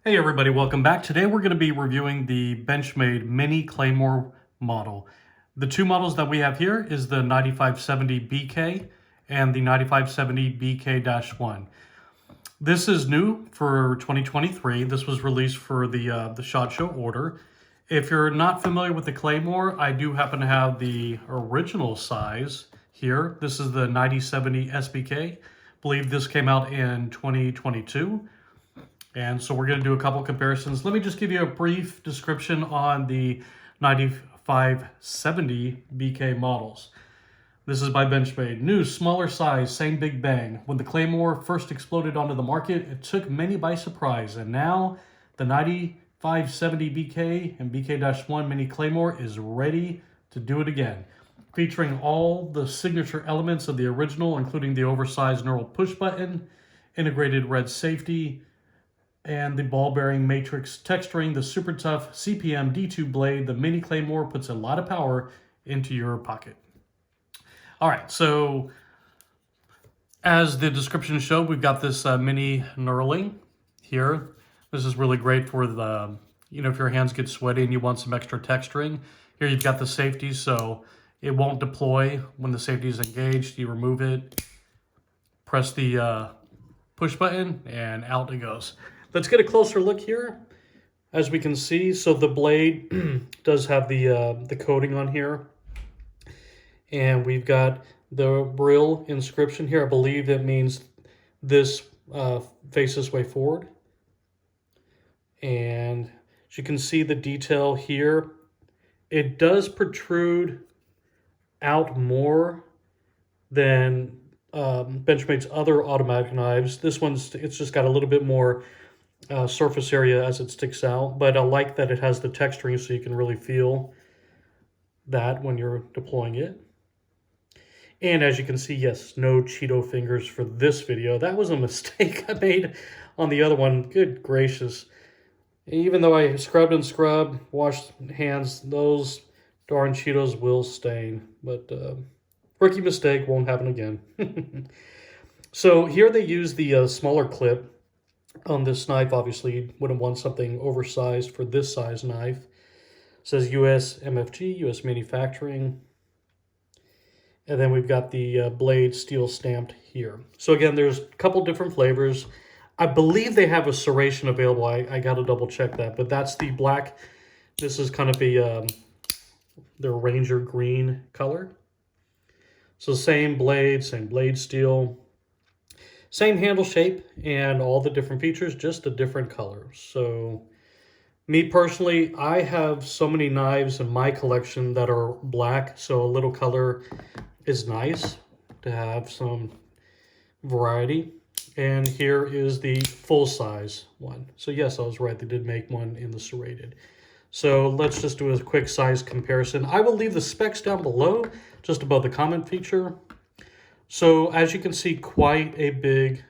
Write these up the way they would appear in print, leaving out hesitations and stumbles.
Hey everybody, welcome back. Today we're going to be reviewing the Benchmade Mini Claymore model. The two models that we have here is the 9570BK and the 9570BK-1. This is new for 2023. This was released for the SHOT Show order. If you're not familiar with the Claymore, I do happen to have the original size here. This is the 9070SBK. I believe this came out in 2022. And so we're going to do a couple comparisons. Let me just give you a brief description on the 9570BK models. This is by Benchmade. New, smaller size, same big bang. When the Claymore first exploded onto the market, it took many by surprise. And now the 9570BK and BK-1 Mini Claymore is ready to do it again. Featuring all the signature elements of the original, including the oversized knurled push button, integrated red safety, and the ball bearing matrix texturing, the super tough CPM D2 blade, the Mini Claymore puts a lot of power into your pocket. All right, so as the description showed, we've got this mini knurling here. This is really great for the, if your hands get sweaty and you want some extra texturing. Here you've got the safety, so it won't deploy when the safety is engaged. You remove it, press the push button, and out it goes. Let's get a closer look here. As we can see, so the blade does have the coating on here. And we've got the Brill inscription here. I believe that means this faces way forward. And as you can see the detail here, it does protrude out more than Benchmade's other automatic knives. This one's, it's just got a little bit more surface area as it sticks out, but I like that it has the texturing so you can really feel that when you're deploying it. And as you can see, yes, no Cheeto fingers for this video. That was a mistake I made on the other one. Good gracious. Even though I scrubbed and scrubbed, washed hands, those darn Cheetos will stain. But rookie mistake, won't happen again. So here they use the smaller clip on this knife. Obviously, you wouldn't want something oversized for this size knife. It says US MFG, US manufacturing. And then we've got the blade steel stamped here. So again, there's a couple different flavors. I believe they have a serration available. I got to double check that. But that's the black. This is kind of the Ranger green color. So same blade steel. Same handle shape and all the different features, just a different color. So me personally, I have so many knives in my collection that are black, so a little color is nice to have some variety. And here is the full size one. So yes, I was right, they did make one in the serrated. So let's just do a quick size comparison. I will leave the specs down below, just above the comment feature. So as you can see, quite a big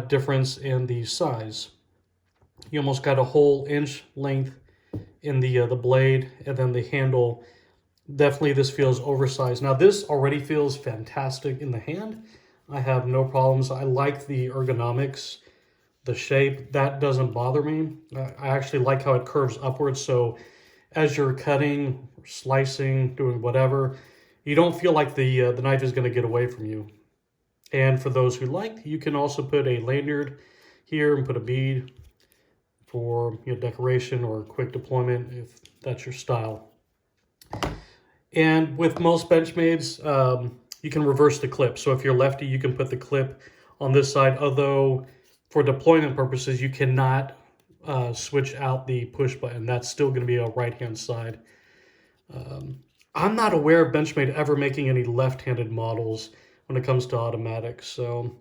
difference in the size. You almost got a whole inch length in the blade, and then the handle. Definitely this feels oversized. Now this already feels fantastic in the hand. I have no problems. I like the ergonomics, the shape. That doesn't bother me. I actually like how it curves upwards, so as you're cutting, slicing, doing whatever, you don't feel like the knife is going to get away from you. And for those who like, you can also put a lanyard here and put a bead for decoration or quick deployment if that's your style. And with most Benchmades, you can reverse the clip. So if you're lefty, you can put the clip on this side, although for deployment purposes, you cannot switch out the push button. That's still going to be a right-hand side. I'm not aware of Benchmade ever making any left-handed models when it comes to automatics. So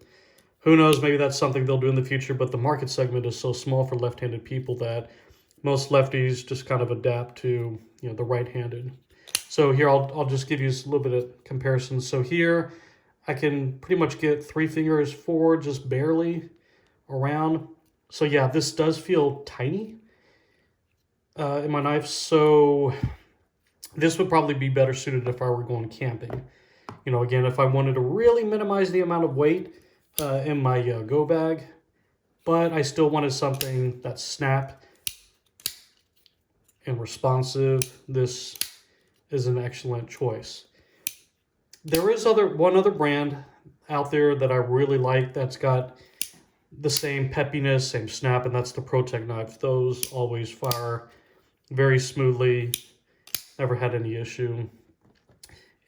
who knows, maybe that's something they'll do in the future, but the market segment is so small for left-handed people that most lefties just kind of adapt to the right-handed. So here I'll just give you a little bit of comparison. So here I can pretty much get 3 fingers forward, just barely around. So yeah, this does feel tiny in my knife. So this would probably be better suited if I were going camping. Again, if I wanted to really minimize the amount of weight in my go bag, but I still wanted something that's snap and responsive. This is an excellent choice. There is one other brand out there that I really like that's got the same peppiness, same snap, and that's the ProTech knife. Those always fire very smoothly, never had any issue.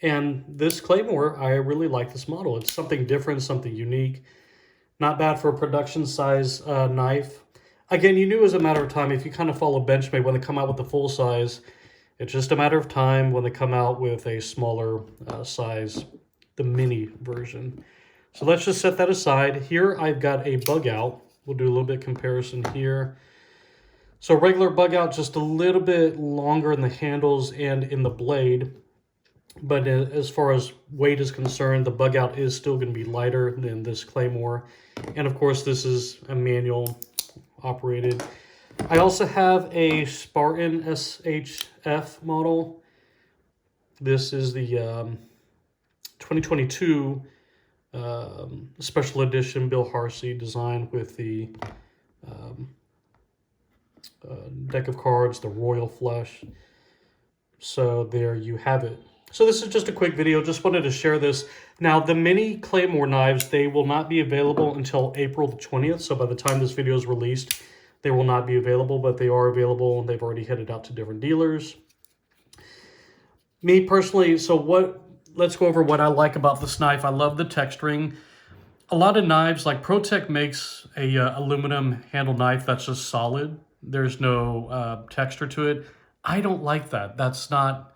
And this Claymore, I really like this model. It's something different, something unique. Not bad for a production size knife. Again, you knew it was a matter of time. If you kind of follow Benchmade, when they come out with the full size, it's just a matter of time when they come out with a smaller size, the mini version. So let's just set that aside. Here I've got a bug out. We'll do a little bit comparison here. So regular bug out, just a little bit longer in the handles and in the blade. But as far as weight is concerned, the bug out is still going to be lighter than this Claymore. And of course, this is a manual operated. I also have a Spartan SHF model. This is the 2022 special edition Bill Harsey design with the deck of cards, the Royal Flush. So there you have it. So this is just a quick video. Just wanted to share this. Now, the Mini Claymore knives, they will not be available until April the 20th. So by the time this video is released, they will not be available, but they are available. They've already headed out to different dealers. Me personally, let's go over what I like about this knife. I love the texturing. A lot of knives, like ProTech makes a aluminum handle knife that's just solid. There's no texture to it. I don't like that. That's not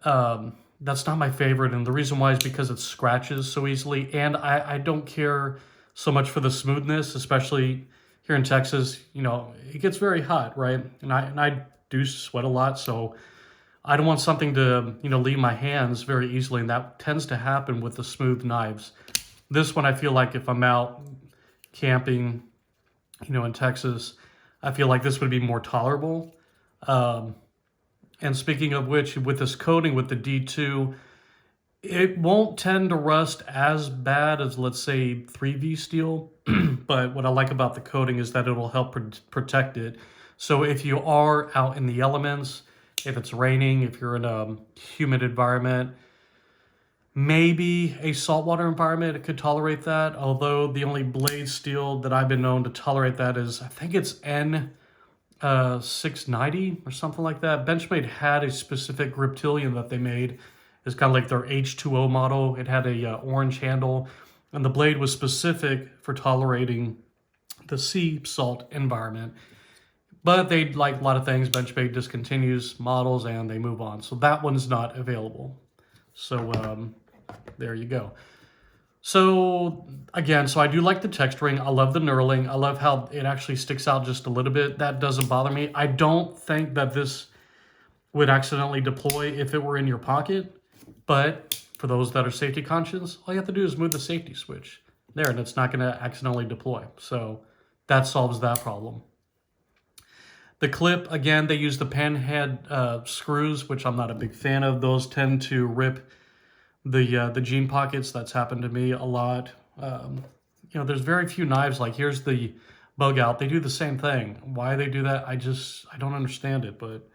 my favorite, and the reason why is because it scratches so easily, and I don't care so much for the smoothness, especially here in Texas. You know, it gets very hot, right? And I do sweat a lot, so I don't want something to, you know, leave my hands very easily, and that tends to happen with the smooth knives. This one, I feel like if I'm out camping, you know, in Texas, I feel like this would be more tolerable. And speaking of which, with this coating, with the D2, it won't tend to rust as bad as, let's say, 3V steel. But what I like about the coating is that it'll help protect it. So if you are out in the elements, if it's raining, if you're in a humid environment, maybe a saltwater environment, it could tolerate that. Although the only blade steel that I've been known to tolerate that is, I think it's N690 or something like that. Benchmade had a specific Reptilian that they made. It's kind of like their H2O model. It had a orange handle, and the blade was specific for tolerating the sea salt environment. But they, like a lot of things, Benchmade discontinues models and they move on. So that one's not available. So there you go. So again, I do like the texturing. I love the knurling. I love how it actually sticks out just a little bit. That doesn't bother me. I don't think that this would accidentally deploy if it were in your pocket. But for those that are safety conscious, all you have to do is move the safety switch there, and it's not going to accidentally deploy. So that solves that problem. The clip, again, they use the panhead screws, which I'm not a big fan of. Those tend to rip the jean pockets. That's happened to me a lot. You know, there's very few knives, like here's the bug out. They do the same thing. Why they do that, I don't understand it, but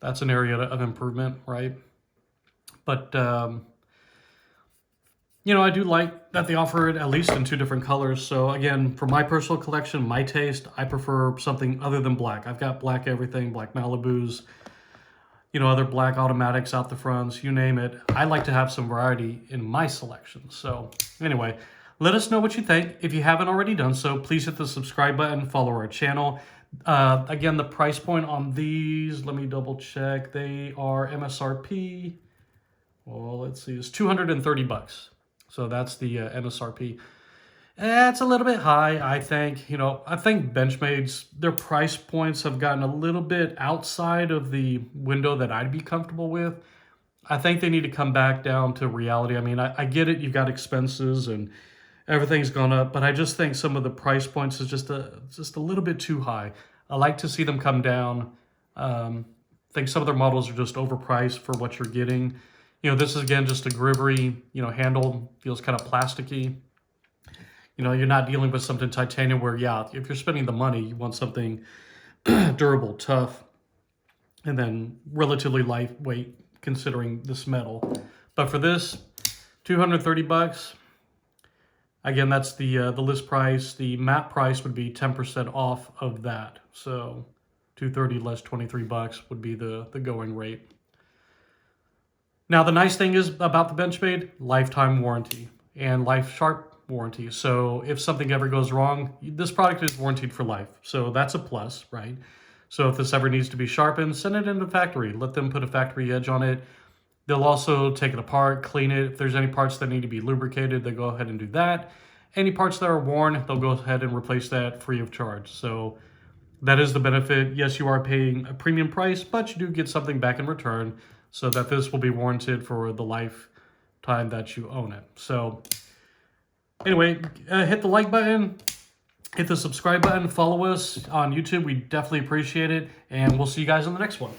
that's an area of improvement, right? But, you know, I do like that they offer it at least in 2 different colors. So again, for my personal collection, my taste, I prefer something other than black. I've got black everything, black Malibus, you know, other black automatics out the fronts, you name it. I like to have some variety in my selection. So anyway, let us know what you think. If you haven't already done so, please hit the subscribe button, follow our channel. Again, the price point on these, let me double check. They are MSRP. Well, let's see, it's 230 bucks. So that's the MSRP. It's a little bit high, I think. You know, I think Benchmade's, their price points have gotten a little bit outside of the window that I'd be comfortable with. I think they need to come back down to reality. I mean, I get it, you've got expenses and everything's gone up, but I just think some of the price points is just a little bit too high. I like to see them come down. I think some of their models are just overpriced for what you're getting. You know, this is, again, just a Grivery, you know, handle, feels kind of plasticky. You know, you're not dealing with something titanium where, yeah, if you're spending the money, you want something durable, tough, and then relatively lightweight considering this metal. But for this, $230. Again, that's the list price. The MAP price would be 10% off of that. So $230 less $23 would be the going rate. Now, the nice thing is about the Benchmade, lifetime warranty and life sharp warranty. So if something ever goes wrong, this product is warranted for life. So that's a plus, right? So if this ever needs to be sharpened, send it into the factory. Let them put a factory edge on it. They'll also take it apart, clean it. If there's any parts that need to be lubricated, they go ahead and do that. Any parts that are worn, they'll go ahead and replace that free of charge. So that is the benefit. Yes, you are paying a premium price, but you do get something back in return so that this will be warranted for the lifetime that you own it. So anyway, hit the like button, hit the subscribe button, follow us on YouTube. We definitely appreciate it, and we'll see you guys on the next one.